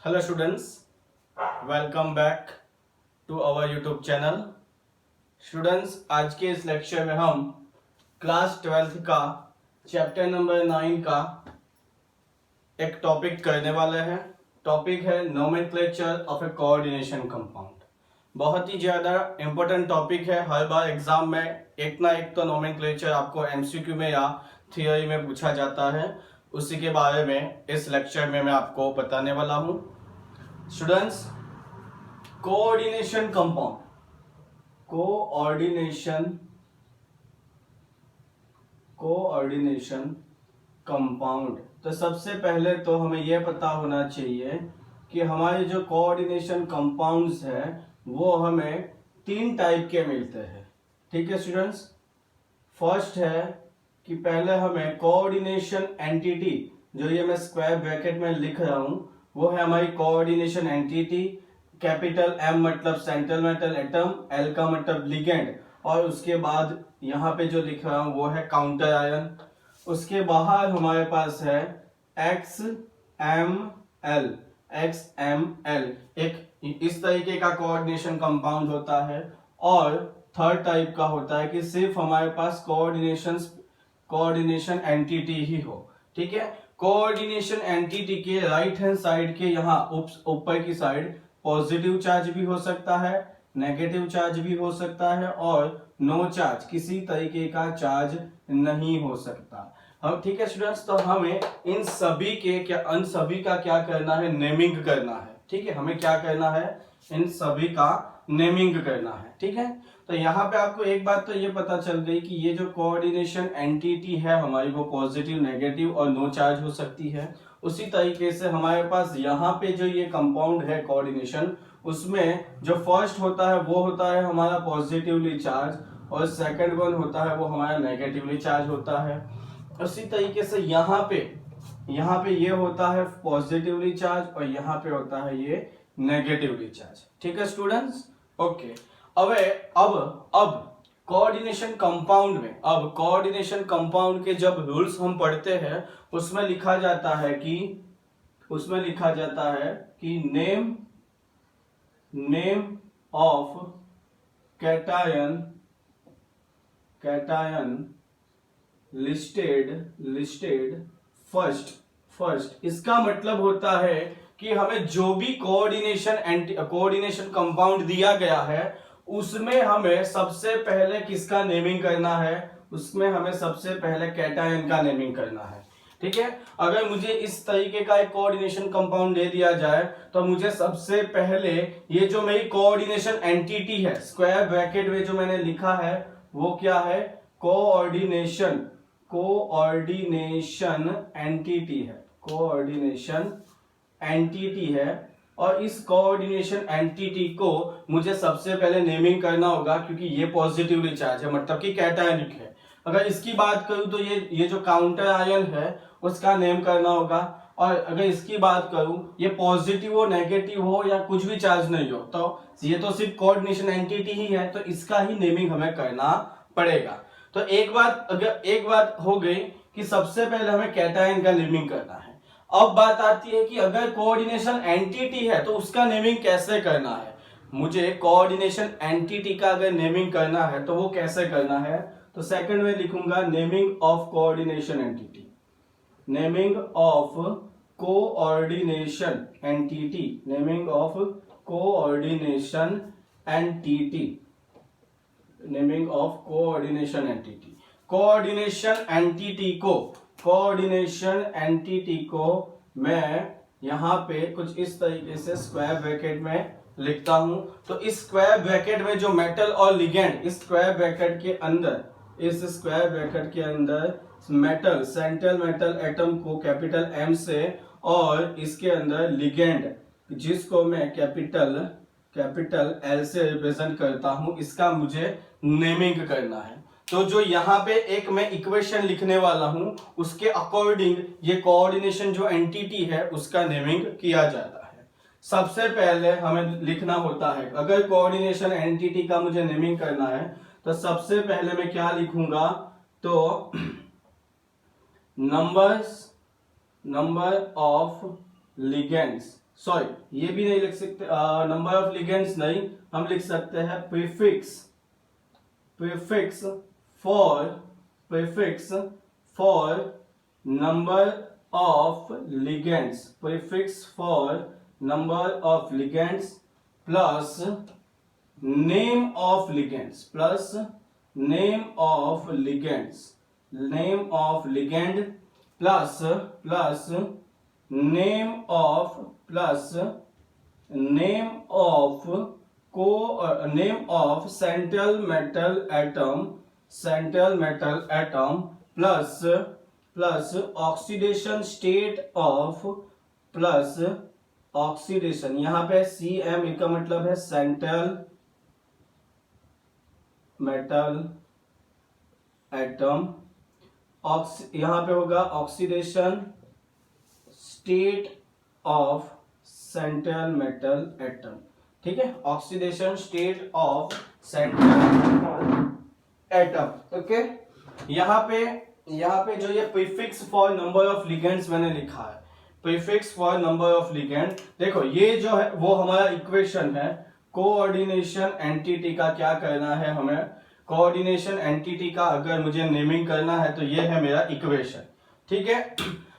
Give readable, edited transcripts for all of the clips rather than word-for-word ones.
Hello students, welcome back to our YouTube channel. Students, आज के इस लेक्चर में हम क्लास 12th का चैप्टर नंबर 9 का एक टॉपिक करने वाले हैं। टॉपिक है nomenclature of A coordination compound. बहुत ही ज़्यादा इम्पोर्टेंट टॉपिक है। हर बार एग्जाम में एक ना एक तो नोमेनक्लेचर आपको एमसीक्यू में या थियोरी में पूछा जाता है। उसी के बारे में इस लेक्चर में मैं आपको बताने वाला हूँ। Students, coordination compound, coordination compound. तो सबसे पहले तो हमें यह पता होना चाहिए कि हमारे जो कोऑर्डिनेशन कंपाउंड्स है वो हमें 3 टाइप के मिलते हैं। ठीक है स्टूडेंट्स, फर्स्ट है कि पहले हमें कोऑर्डिनेशन एंटिटी, जो ये मैं स्क्वायर ब्रैकेट में लिख रहा हूं, वो है हमारी कोऑर्डिनेशन एंटिटी। कैपिटल एम मतलब सेंट्रल मेटल एटम, एल का मतलब लिगेंड, और उसके बाद यहाँ पे जो लिख रहा हूं वो है काउंटर आयन। उसके बाहर हमारे पास है एक्स एम एल, एक इस तरीके का कोऑर्डिनेशन कंपाउंड होता है। और थर्ड टाइप का होता है कि सिर्फ हमारे पास कोऑर्डिनेशन एंटिटी ही हो। ठीक है, कोऑर्डिनेशन एंटिटी के राइट हैंड साइड के यहाँ ऊपर की साइड पॉजिटिव चार्ज भी हो सकता है, नेगेटिव चार्ज भी हो सकता है, और नो चार्ज, किसी तरीके का चार्ज नहीं हो सकता। हम ठीक है स्टूडेंट्स, तो हमें इन सभी का क्या करना है, नेमिंग करना है। ठीक है, हमें क्या करना है, इन सभी का नेमिंग करना है। ठीक है, तो यहाँ पे आपको एक बात तो ये पता चल गई कि ये जो कोऑर्डिनेशन एंटिटी है हमारी, वो पॉजिटिव, नेगेटिव और नो चार्ज हो सकती है। उसी तरीके से हमारे पास यहाँ पे जो ये कंपाउंड है कोऑर्डिनेशन, उसमें जो फर्स्ट होता है वो होता है हमारा पॉजिटिवली चार्ज, और सेकंड वन होता है वो हमारा नेगेटिवली चार्ज होता है। उसी तरीके से यहाँ पे ये होता है पॉजिटिवली चार्ज, और यहाँ पे होता है ये नेगेटिवली चार्ज। ठीक है स्टूडेंट्स, ओके। अब कोऑर्डिनेशन कंपाउंड के जब रूल्स हम पढ़ते हैं उसमें लिखा जाता है कि name of cation listed first. इसका मतलब होता है कि हमें जो भी कोऑर्डिनेशन कंपाउंड दिया गया है उसमें हमें सबसे पहले किसका नेमिंग करना है, उसमें हमें सबसे पहले कैटायन का नेमिंग करना है। ठीक है, अगर मुझे इस तरीके का एक कोऑर्डिनेशन कंपाउंड दे दिया जाए तो मुझे सबसे पहले ये जो मेरी कोऑर्डिनेशन एंटिटी है, स्क्वायर ब्रैकेट में जो मैंने लिखा है वो क्या है, कोऑर्डिनेशन एंटिटी है। और इस कोऑर्डिनेशन एंटिटी को मुझे सबसे पहले नेमिंग करना होगा, क्योंकि ये पॉजिटिवली चार्ज है, मतलब कि कैटायनिक है। अगर इसकी बात करूं तो ये जो काउंटर आयन है उसका नेम करना होगा। और अगर इसकी बात करूं, ये पॉजिटिव हो, नेगेटिव हो या कुछ भी चार्ज नहीं हो, तो ये तो सिर्फ कोऑर्डिनेशन एंटिटी ही है, तो इसका ही नेमिंग हमें करना पड़ेगा। तो एक बात हो गई कि सबसे पहले हमें कैटायन का नेमिंग करना है। अब बात आती है कि अगर कोऑर्डिनेशन एंटिटी है तो उसका नेमिंग कैसे करना है। मुझे कोऑर्डिनेशन एंटिटी का अगर नेमिंग करना है तो वो कैसे करना है, तो सेकंड में लिखूंगा naming of coordination entity, naming of coordination entity को मैं यहां पे कुछ इस तरीके से स्क्वायर ब्रैकेट में लिखता हूं। तो इस स्क्वायर ब्रैकेट में जो मेटल और लिगेंड, इस स्क्वायर ब्रैकेट के अंदर मेटल, सेंट्रल मेटल एटम को कैपिटल एम से, और इसके अंदर लिगेंड जिसको मैं कैपिटल एल से रिप्रेजेंट करता हूं, इसका मुझे नेमिंग करना है। तो जो यहाँ पे एक मैं इक्वेशन लिखने वाला हूं उसके अकॉर्डिंग ये कोऑर्डिनेशन जो एंटिटी है उसका नेमिंग किया जाता है। सबसे पहले हमें लिखना होता है, अगर कोऑर्डिनेशन एंटिटी का मुझे नेमिंग करना है तो सबसे पहले मैं क्या लिखूंगा, तो नंबर ऑफ लिगेंड्स सॉरी ये भी नहीं लिख सकते, नंबर ऑफ लिगेंड्स नहीं, हम लिख सकते हैं prefix, prefix for, prefix for number of ligands, prefix for number of ligands plus name of ligands, plus name of ligands, name of ligand plus plus name of, plus name of को name of central metal atom, central metal atom plus plus oxidation state of, plus oxidation, यहां पे CM का मतलब है central metal atom, यहां पे होगा oxidation state of central metal atom, ठीक है, oxidation state of central atom. Okay, यहाँ पे जो ये prefix for number of ligands मैंने लिखा है, prefix for number of ligand, देखो ये जो है वो हमारा इक्वेशन है कोऑर्डिनेशन एंटिटी का। क्या करना है हमें, कोऑर्डिनेशन एंटिटी का अगर मुझे नेमिंग करना है तो ये है मेरा इक्वेशन, ठीक है।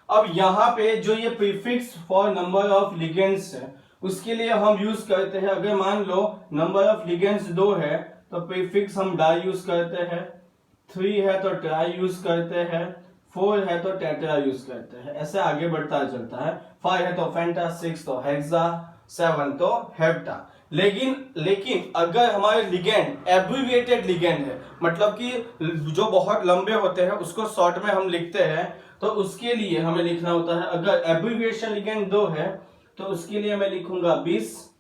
अब यहाँ पे जो ये prefix for number of ligands है उसके लिए हम यूज करते हैं, अगर मान लो नंबर ऑफ लिगेंड्स 2 है तो प्रीफिक्स हम डाई यूज करते हैं, 3 है तो ट्राई यूज करते हैं, 4 है तो टेट्रा यूज करते हैं, ऐसे आगे बढ़ता चलता है, 5 है तो फेंटा, 6 तो हेक्सा, 7 तो हेप्टा। लेकिन अगर हमारे लिगेंड एब्रिविएटेड लिगेंड है, मतलब कि जो बहुत लंबे होते हैं उसको शॉर्ट में हम लिखते हैं, तो उसके लिए हमें लिखना होता है, अगर एब्रिविएशन लिगेंड 2 है तो उसके लिए मैं लिखूंगा 20,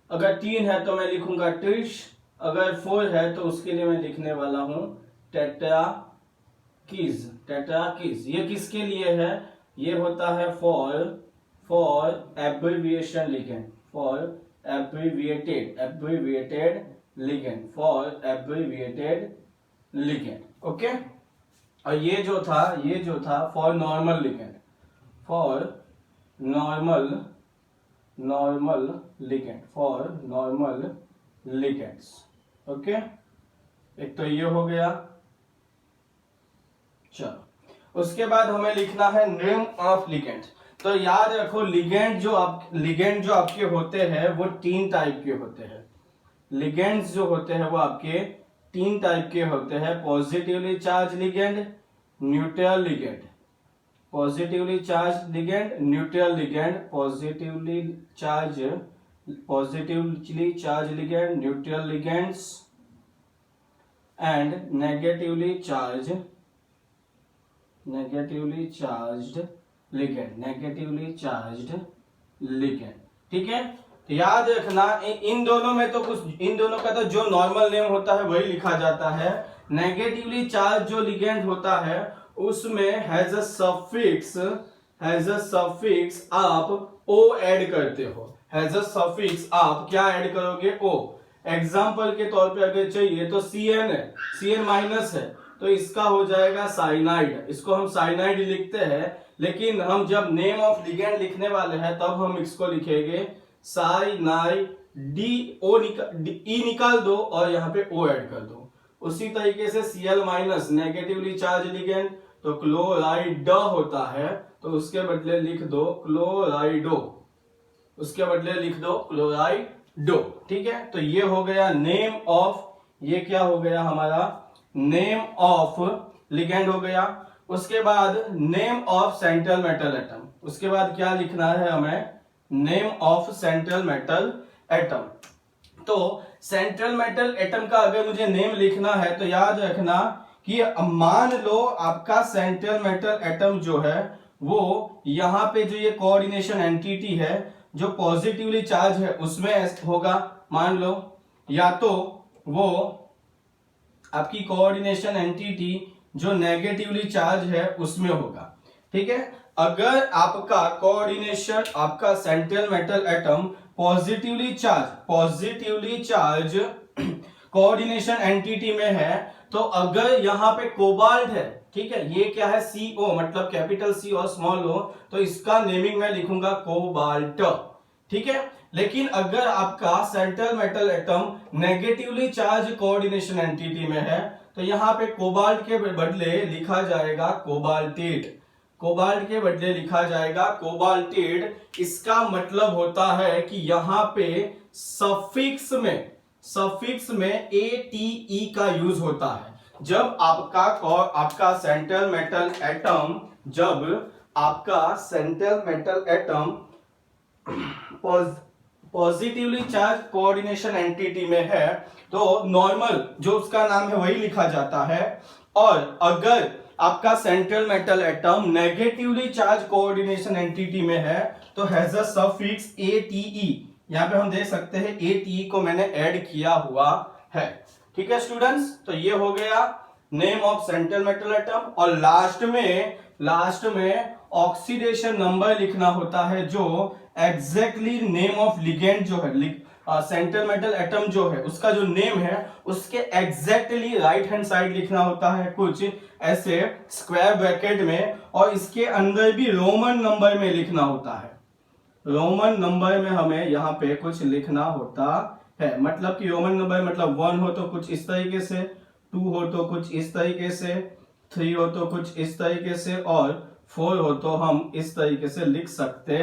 अगर 3 है तो मैं लिखूंगा 30, अगर 4 है तो उसके लिए मैं लिखने वाला हूं टेट्राकीज, टेट्राकीज। ये किसके लिए है, ये होता है for abbreviation ligand, for abbreviated ligand, for abbreviated ligand. Okay, और ये जो था for normal ligand, for normal ligand, for normal ligands. Okay, एक तो ये हो गया। चलो, उसके बाद हमें लिखना है नेम ऑफ लिगेंड। तो याद रखो लिगेंड जो आपके होते हैं वो 3 टाइप के होते हैं। लिगेंड्स जो होते हैं वो आपके 3 टाइप के होते हैं, positively charge ligand, neutral ligand, positively charge ligand, neutral ligand, positively charge ligand, neutral ligands and negatively charged ligand, ठीक है। तो याद रखना इन दोनों का तो जो नॉर्मल नेम होता है वही लिखा जाता है। नेगेटिवली चार्ज जो लिगेंड होता है उसमें हैज अ सफिक्स आप ओ ऐड करते हो, हैज अ सफिक्स आप क्या ऐड करोगे, ओ। एग्जाम्पल के तौर पे अगर चाहिए तो CN है, CN माइनस है तो इसका हो जाएगा साइनाइड, इसको हम साइनाइड लिखते हैं, लेकिन हम जब नेम ऑफ लिगेंड लिखने वाले हैं तब हम इसको लिखेंगे साइनाइड, ई निकाल दो और यहाँ पे O ऐड कर दो। उसी तरीके से Cl minus negatively charge ligand तो क्लोराइड होता है, तो उसके बदले लिख दो क्लोराइडो, उसके बदले लिख दो क्लोराइडो, ठीक है। तो ये हो गया नेम ऑफ, ये क्या हो गया हमारा नेम ऑफ लिगेंड हो गया। उसके बाद name of central metal atom, उसके बाद क्या लिखना है हमें, name of central metal atom. तो सेंट्रल मेटल एटम का अगर मुझे नेम लिखना है तो याद रखना कि मान लो आपका सेंट्रल मेटल एटम जो है वो यहां पे जो ये कोऑर्डिनेशन एंटिटी है जो पॉजिटिवली चार्ज है उसमें होगा, मान लो, या तो वो आपकी कोऑर्डिनेशन एंटिटी जो नेगेटिवली चार्ज है उसमें होगा, ठीक है। अगर आपका कोऑर्डिनेशन, आपका central metal atom positively charge coordination entity में है तो अगर यहाँ पे कोबाल्ट है, ठीक है, ये क्या है CO मतलब कैपिटल C और स्मॉल o, तो इसका नेमिंग मैं लिखूंगा कोबाल्ट, ठीक है। लेकिन अगर आपका central metal atom negatively charge coordination entity में है तो यहाँ पे कोबाल्ट के बदले लिखा जाएगा कोबाल्टेट, कोबाल्ट के बदले लिखा जाएगा कोबाल्टेट। इसका मतलब होता है कि यहाँ पे सफिक्स में ATE का यूज होता है। जब आपका central metal atom positively charge coordination entity में है तो नॉर्मल जो उसका नाम है वही लिखा जाता है, और अगर आपका central metal atom negatively charge coordination entity में है तो हैज अ सफिक्स ATE। यहां पे हम देख सकते हैं ATE को मैंने ऐड किया हुआ है, ठीक है स्टूडेंट्स। तो ये हो गया name of central metal atom, और लास्ट में ऑक्सीडेशन नंबर लिखना होता है जो एग्जैक्टली नेम ऑफ लिगेंड जो है, सेंट्रल मेटल एटम जो है उसका जो नेम है उसके एग्जैक्टली राइट हैंड साइड लिखना होता है कुछ ऐसे स्क्वायर ब्रैकेट में, और इसके अंदर भी रोमन नंबर में लिखना होता है। रोमन नंबर में हमें यहाँ पे कुछ लिखना होता है, मतलब कि रोमन नंबर मतलब 1 हो तो कुछ इस तरीके से, 2 हो तो कुछ इस तरीके से, 3 हो तो कुछ इस तरीके से, और 4 हो तो हम इस तरीके से लिख सकते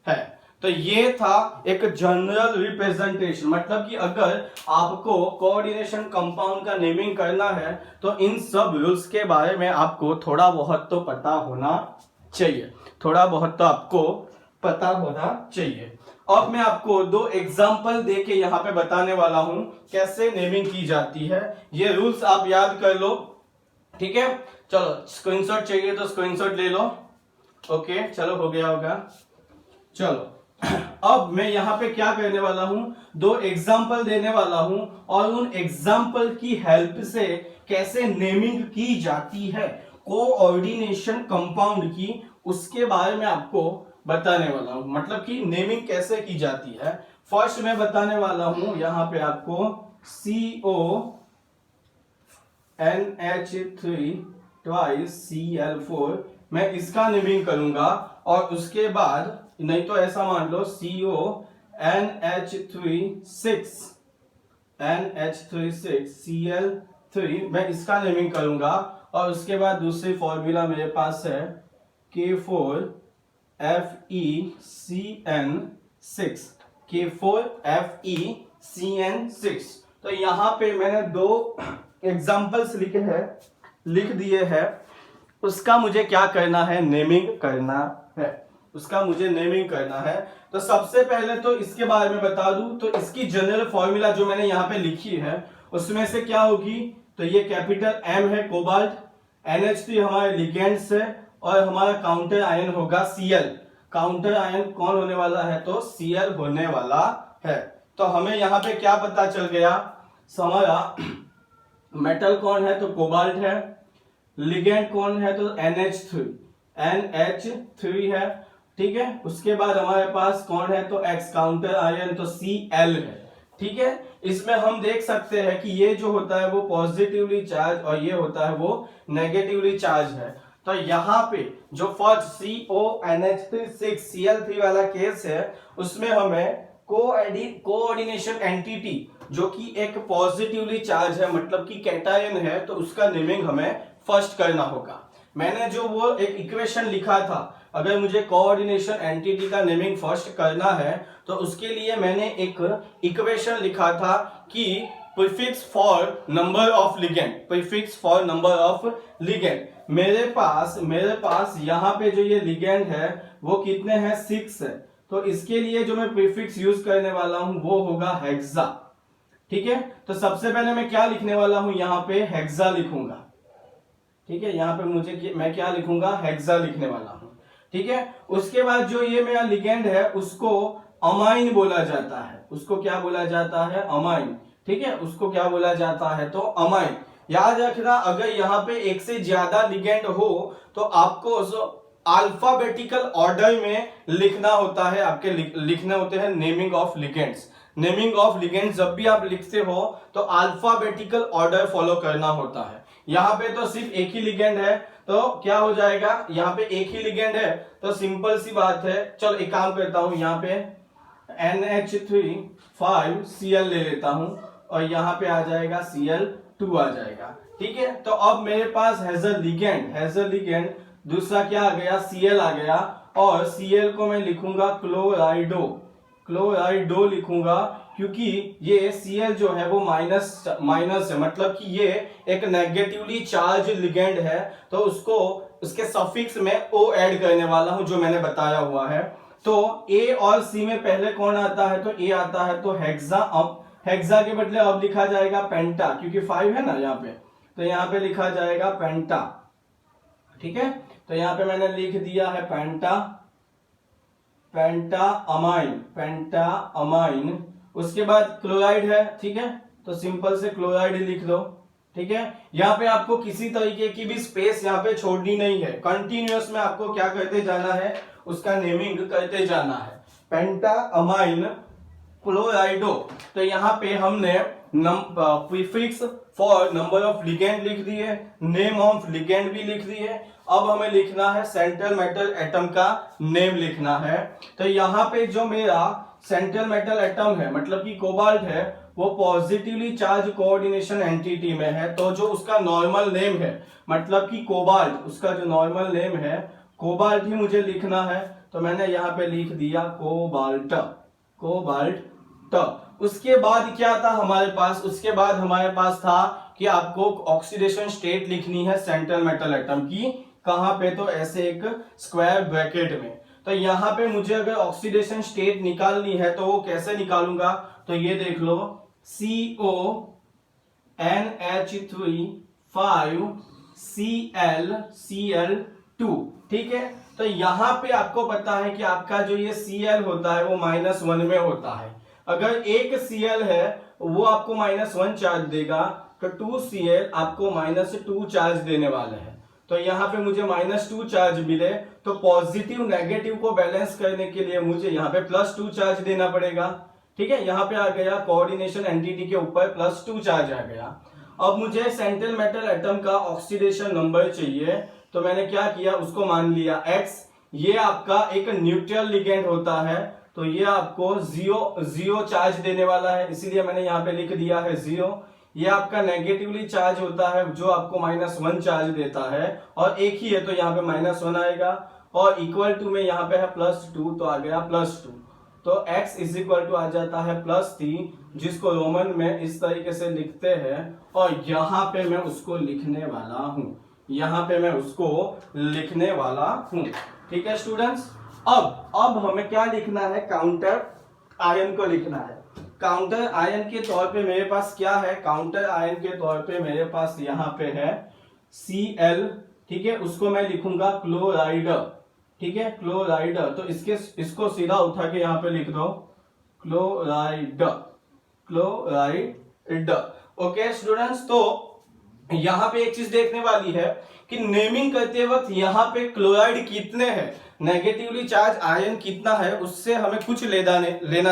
हैं। तो ये था एक जनरल रिप्रेजेंटेशन, मतलब कि अगर आपको कोऑर्डिनेशन कंपाउंड का नेमिंग करना है तो इन सब रूल्स के बारे में आपको थोड़ा बहुत तो पता होना चाहिए, थोड़ा बहुत तो आपको पता होना चाहिए। अब मैं आपको 2 एग्जांपल देके यहाँ पे बताने वाला हूं कैसे नेमिंग की जाती है। ये रूल्स आप याद कर लो, ठीक है। चलो स्क्रीनशॉट चाहिए तो स्क्रीनशॉट ले लो। ओके चलो हो गया होगा। चलो अब मैं यहाँ पे क्या करने वाला हूं, 2 एग्जाम्पल देने वाला हूं और उन एग्जाम्पल की हेल्प से कैसे नेमिंग की जाती है कोऑर्डिनेशन कंपाउंड की, उसके बारे में आपको बताने वाला हूं, मतलब कि नेमिंग कैसे की जाती है। फर्स्ट मैं बताने वाला हूं यहाँ पे आपको CONH3 twice Cl4, मैं इसका नेमिंग करूंगा, और उसके बाद नहीं तो ऐसा मान लो NH36 Cl3, मैं इसका नेमिंग करूंगा, और उसके बाद दूसरी फॉर्मूला मेरे पास है K4FeCN6। तो यहां पे मैंने 2 एग्जांपल्स लिख दिए हैं। उसका मुझे क्या करना है, नेमिंग करना है, उसका मुझे नेमिंग करना है। तो सबसे पहले तो इसके बारे में बता दूं, तो इसकी जनरल फॉर्मूला जो मैंने यहाँ पे लिखी है उसमें से क्या होगी, तो ये कैपिटल M है कोबाल्ट, NH3 हमारे लिगेंड्स है, और हमारा काउंटर आयन होगा Cl। काउंटर आयन कौन होने वाला है, तो Cl होने वाला है। तो हमें यहाँ पे क्या पता चल गया, हमारा मेटल कौन है, तो कोबाल्ट है, लिगेंड कौन है, तो NH3 है, ठीक है। उसके बाद हमारे पास कौन है, तो X काउंटर आयन, तो Cl है, ठीक है। इसमें हम देख सकते हैं कि ये जो होता है वो पॉजिटिवली चार्ज और ये होता है वो नेगेटिवली चार्ज है। तो यहाँ पे जो फर्स्ट CONH3 वाला केस है उसमें हमें कोऑर्डिनेशन एंटिटी जो कि एक पॉजिटिवली चार्ज है, मतलब कि कैटायन है, तो उसका नेमिंग हमें फर्स्ट करना होगा। मैंने जो वो एक इक्वेशन लिखा था, अगर मुझे कोऑर्डिनेशन एंटिटी का नेमिंग फर्स्ट करना है तो उसके लिए मैंने एक इक्वेशन लिखा था कि prefix for number of ligand, मेरे पास यहाँ पे जो ये लिगेंड है वो कितने हैं, 6 है। तो इसके लिए जो मैं प्रीफिक्स यूज करने वाला हूं वो होगा हेक्सा, ठीक है। तो सबसे पहले मैं क्या लिखने वाला हूं, यहाँ पे हेक्सा लिखूंगा, ठीक है। यहाँ पे मैं क्या लिखूंगा, हेक्सा लिखने वाला हूं, ठीक है। उसके बाद जो ये मेरा लिगेंड है उसको अमाइन बोला जाता है, उसको क्या बोला जाता है, अमाइन, ठीक है। उसको क्या बोला जाता है, तो अमाइन। याद रखना, अगर यहाँ पे एक से ज्यादा लिगेंड हो तो आपको अल्फाबेटिकल ऑर्डर में लिखना होता है, आपके लिखने होते हैं naming of ligands. Naming of ligands जब भी आप लिखते हो तो अल्फाबेटिकल ऑर्डर फॉलो करना होता है। यहाँ पे तो सिर्फ एक ही लिगेंड है, तो क्या हो जाएगा, यहाँ पे एक ही लिगेंड है तो सिंपल सी बात है, चलो एक काम करता हूं, यहाँ पे NH3 5Cl ले लेता हूं और यहाँ पे आ जाएगा Cl2 आ जाएगा। ठीक है, तो अब मेरे पास हैज अ लिगेंड दूसरा क्या आ गया, Cl आ गया, और Cl को मैं लिखूंगा क्लोराइडो लिखूंगा, क्योंकि ये Cl जो है वो माइनस है, मतलब कि ये एक नेगेटिवली चार्ज लिगेंड है, तो उसको उसके सफिक्स में O ऐड करने वाला हूं जो मैंने बताया हुआ है। तो A और C में पहले कौन आता है, तो A आता है, तो हेक्सा, अब हेक्सा के बदले अब लिखा जाएगा पेंटा, क्योंकि 5 है ना यहाँ पे, तो यहाँ पे लिखा जाएगा पेंटा। ठीक है, तो यहाँ पे मैंने लिख दिया है पेंटा अमाइन, उसके बाद क्लोराइड है। ठीक है, तो सिंपल से क्लोराइड लिख दो। ठीक है, यहाँ पे आपको किसी तरीके की भी स्पेस यहाँ पे छोड़नी नहीं है, कंटिन्यूअस में आपको क्या करते जाना है, उसका नेमिंग करते जाना है, पेंटा अमाइन क्लोराइडो। तो यहाँ पे हमने prefix for number of ligand लिख दिए, नेम ऑफ लिगेंड भी लिख दिए, अब हमें लिखना है सेंट्रल मेटल एटम का नेम लिखना है। तो यहाँ पे जो मेरा सेंट्रल मेटल एटम है, मतलब कि कोबाल्ट है, वो पॉजिटिवली चार्ज कोऑर्डिनेशन एंटिटी में है, तो जो उसका नॉर्मल नेम है, मतलब कि कोबाल्ट, उसका जो नॉर्मल नेम है कोबाल्ट ही मुझे लिखना है, तो मैंने यहाँ पे लिख दिया कोबाल्ट। उसके बाद क्या था हमारे पास, उसके बाद हमारे पास था कि आपको ऑक्सीडेशन स्टेट लिखनी है सेंट्रल मेटल एटम की, कहां पे, तो ऐसे एक स्क्वायर ब्रैकेट में। तो यहाँ पे मुझे अगर ऑक्सीडेशन स्टेट निकालनी है तो वो कैसे निकालूंगा, तो ये देख लो, CONH3 5Cl2। ठीक है, तो यहाँ पे आपको पता है कि आपका जो ये Cl होता है वो -1 में होता है, अगर एक Cl है वो आपको -1 चार्ज देगा, तो 2Cl आपको -2 चार्ज देने वाले हैं। तो यहाँ पे मुझे -2 चार्ज मिले, तो पॉजिटिव नेगेटिव को बैलेंस करने के लिए मुझे यहाँ पे +2 चार्ज देना पड़ेगा। ठीक है, यहाँ पे आ गया कोऑर्डिनेशन एंटिटी के ऊपर +2 चार्ज आ गया। अब मुझे सेंट्रल मेटल एटम का ऑक्सीडेशन नंबर चाहिए, तो मैंने क्या किया, उसको मान लिया X, ये आपका एक न्यूट्रल लिगेंड होता है, तो ये आपको जीरो चार्ज देने वाला है, इसीलिए मैंने यहाँ पे लिख दिया है 0। ये आपका नेगेटिवली चार्ज होता है जो आपको -1 चार्ज देता है, और एक ही है तो यहाँ पे -1 आएगा, और इक्वल टू में यहाँ पे है +2, तो आ गया +2। तो x इज इक्वल टू आ जाता है +3, जिसको रोमन में इस तरीके से लिखते हैं, और यहाँ पे मैं उसको लिखने वाला हूं। ठीक है स्टूडेंट्स, अब हमें क्या लिखना है, काउंटर आयन को लिखना है। काउंटर आयन के तौर पे मेरे पास क्या है, काउंटर आयन के तौर पे मेरे पास यहाँ पे है Cl। ठीक है, उसको मैं लिखूंगा क्लोराइड। ठीक है, क्लोराइड, तो इसको सीधा उठा के यहाँ पे लिख दो क्लोराइड। ओके स्टूडेंट्स, तो यहाँ पे एक चीज देखने वाली है कि नेमिंग करते वक्त यहाँ पे क्लोराइड कितने हैं, नेगेटिवली चार्ज आयन कितना है, उससे हमें कुछ लेना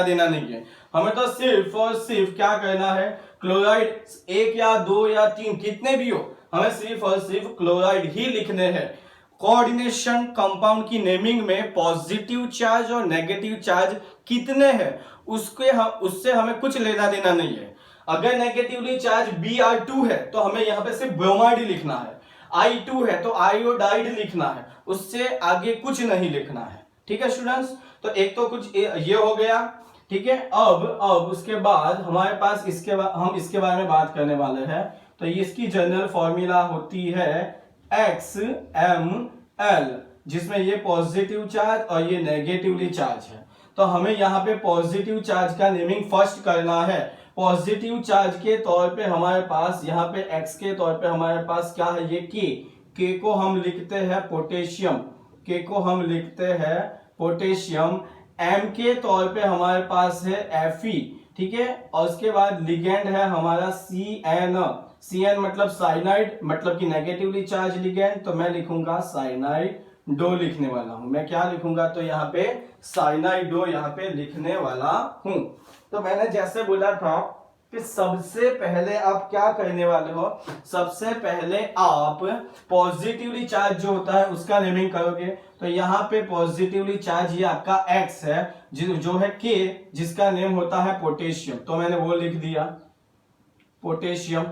देना नहीं है। हमें तो सिर्फ और सिर्फ क्या करना है, क्लोराइड 1 या 2 या 3 कितने भी हो, हमें सिर्फ और सिर्फ क्लोराइड ही लिखने हैं। कोऑर्डिनेशन कंपाउंड की नेमिंग में पॉजिटिव चार्ज और नेगेटिव चार्ज कितने हैं उससे हमें कुछ लेना देना नहीं है। अगर नेगेटिवली चार्ज Br2 है तो हमें यहाँ पे सिर्फ ब्रोमाइड लिखना है, I2 है तो आयोडाइड लिखना है, उससे आगे कुछ नहीं लिखना है। ठीक है स्टूडेंट्स, तो एक तो कुछ ये हो गया। ठीक है, अब उसके बाद हमारे पास हम इसके बारे में बात करने वाले हैं। तो इसकी जनरल फॉर्मूला होती है XMl, जिसमें ये पॉजिटिव चार्ज और ये नेगेटिवली चार्ज है। तो हमें यहाँ पे पॉजिटिव चार्ज का नेमिंग फर्स्ट करना है। पॉजिटिव चार्ज के तौर पे हमारे पास यहाँ पे X के तौर पे हमारे पास क्या है, ये K को हम लिखते हैं पोटेशियम। M के तौर पे हमारे पास है Fe। ठीक है, और उसके बाद लिगेंड है हमारा CN मतलब साइनाइड, मतलब कि नेगेटिवली चार्ज लिगेंड, तो मैं लिखूंगा साइनाइडो लिखने वाला हूं। मैं क्या लिखूंगा, तो यहाँ पे साइनाइडो यहाँ पे लिखने वाला हूं। तो मैंने जैसे बोला था कि सबसे पहले आप क्या करने वाले हो, सबसे पहले आप पॉजिटिवली चार्ज जो होता है उसका नेमिंग करोगे। तो यहाँ पे पॉजिटिवली चार्ज ये आपका X है, जो है K, जिसका नेम होता है पोटेशियम, तो मैंने वो लिख दिया पोटेशियम।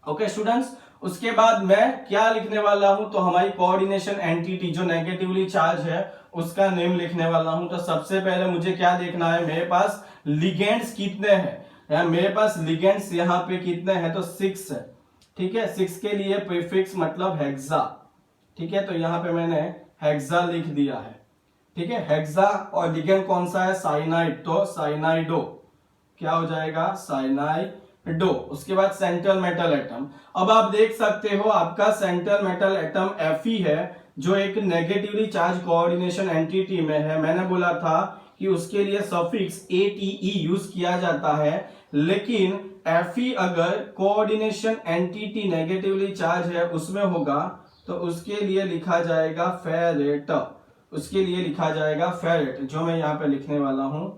ओके स्टूडेंट्स, उसके बाद मैं क्या लिखने वाला हूं, तो हमारी कोऑर्डिनेशन एंटिटी जो नेगेटिवली चार्ज है उसका नेम लिखने वाला हूं। तो सबसे पहले मुझे क्या देखना है, मेरे पास लिगेंड्स कितने हैं, मेरे पास लिगेंड्स यहाँ पे कितने हैं, तो 6 है। ठीक है, 6 के लिए प्रीफिक्स मतलब हेक्सा। ठीक है, तो यहाँ पे मैंने हेक्सा लिख दिया है। ठीक है, हेक्सा, और लिगेंड कौन सा है, साइनाइड, तो साइनाइडो क्या हो जाएगा, साइनाइडो। उसके बाद सेंट्रल मेटल एटम, अब आप देख सकते हो आपका सेंट्रल मेटल एटम Fe है, जो एक नेगेटिवली चार्ज कोऑर्डिनेशन एंटिटी में है। मैंने बोला था कि उसके लिए सफिक्स ATE यूज किया जाता है, लेकिन Fe अगर कोऑर्डिनेशन एंटिटी नेगेटिवली चार्ज है उसमें होगा तो उसके लिए लिखा जाएगा फेरेट, उसके लिए लिखा जाएगा फेरेट, जो मैं यहाँ पे लिखने वाला हूं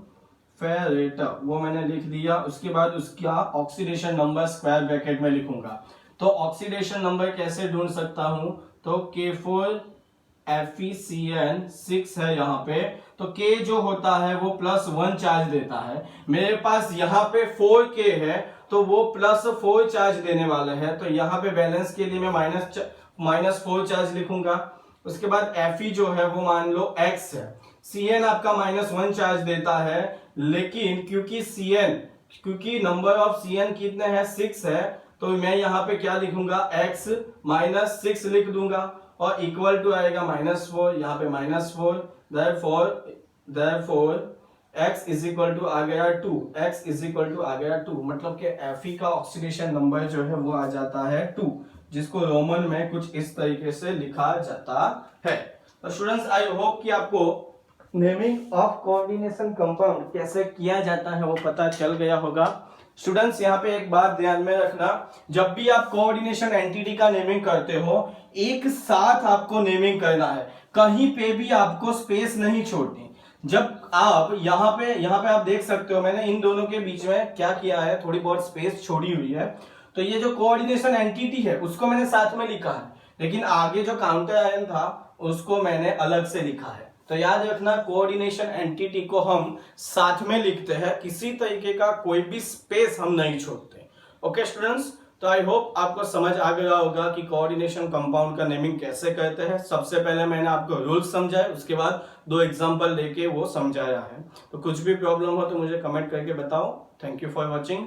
फेरेट, वो मैंने लिख दिया। उसके बाद उसका ऑक्सीडेशन नंबर स्क्वायर ब्रैकेट में लिखूंगा। तो ऑक्सीडेशन नंबर कैसे ढूंढ सकता हूं, तो K4 FeCN 6 है यहाँ पे, तो K जो होता है वो +1 चार्ज देता है। मेरे पास यहाँ पे 4K है तो वो +4 चार्ज देने वाला है, तो यहाँ पे बैलेंस के लिए मैं -4 चार्ज लिखूंगा। उसके बाद Fe जो है वो मान लो X है, Cn आपका -1 चार्ज देता है, लेकिन क्योंकि नंबर ऑफ Cn कितने हैं, 6 है, तो मैं यहाँ पे क्या लिखूंगा, X -6 लिख दूंगा, और इक्वल टू आएगा -4, यहाँ पे -4, therefore X is equal to आ गया 2, X इज इक्वल टू आ गया 2, मतलब कि Fe का ऑक्सीडेशन नंबर जो है वो आ जाता है 2, जिसको रोमन में कुछ इस तरीके से लिखा जाता है। तो स्टूडेंट्स, आई होप कि आपको नेमिंग ऑफ कोऑर्डिनेशन कंपाउंड कैसे किया जाता है वो पता चल गया होगा। स्टूडेंट्स, यहाँ पे एक बात ध्यान में रखना, जब भी आप कोऑर्डिनेशन एंटिटी का नेमिंग करते हो एक साथ आपको नेमिंग करना है, कहीं पे भी आपको स्पेस नहीं छोड़नी। जब आप यहाँ पे आप देख सकते हो मैंने इन दोनों के बीच में क्या किया है, थोड़ी बहुत स्पेस छोड़ी हुई है। तो ये जो कोऑर्डिनेशन एंटिटी है उसको मैंने साथ में लिखा है, लेकिन आगे जो काउंटर आयन था उसको मैंने अलग से लिखा है। तो याद रखना, कोऑर्डिनेशन एंटिटी को हम साथ में लिखते हैं, किसी तरीके का कोई भी स्पेस हम नहीं छोड़ते। ओके स्टूडेंट्स, तो आई होप आपको समझ आ गया होगा कि कोऑर्डिनेशन कंपाउंड का नेमिंग कैसे करते हैं। सबसे पहले मैंने आपको रूल्स समझाए, उसके बाद 2 एग्जांपल लेके वो समझाया है। तो कुछ भी प्रॉब्लम हो तो मुझे कमेंट करके बताओ। Thank you for watching.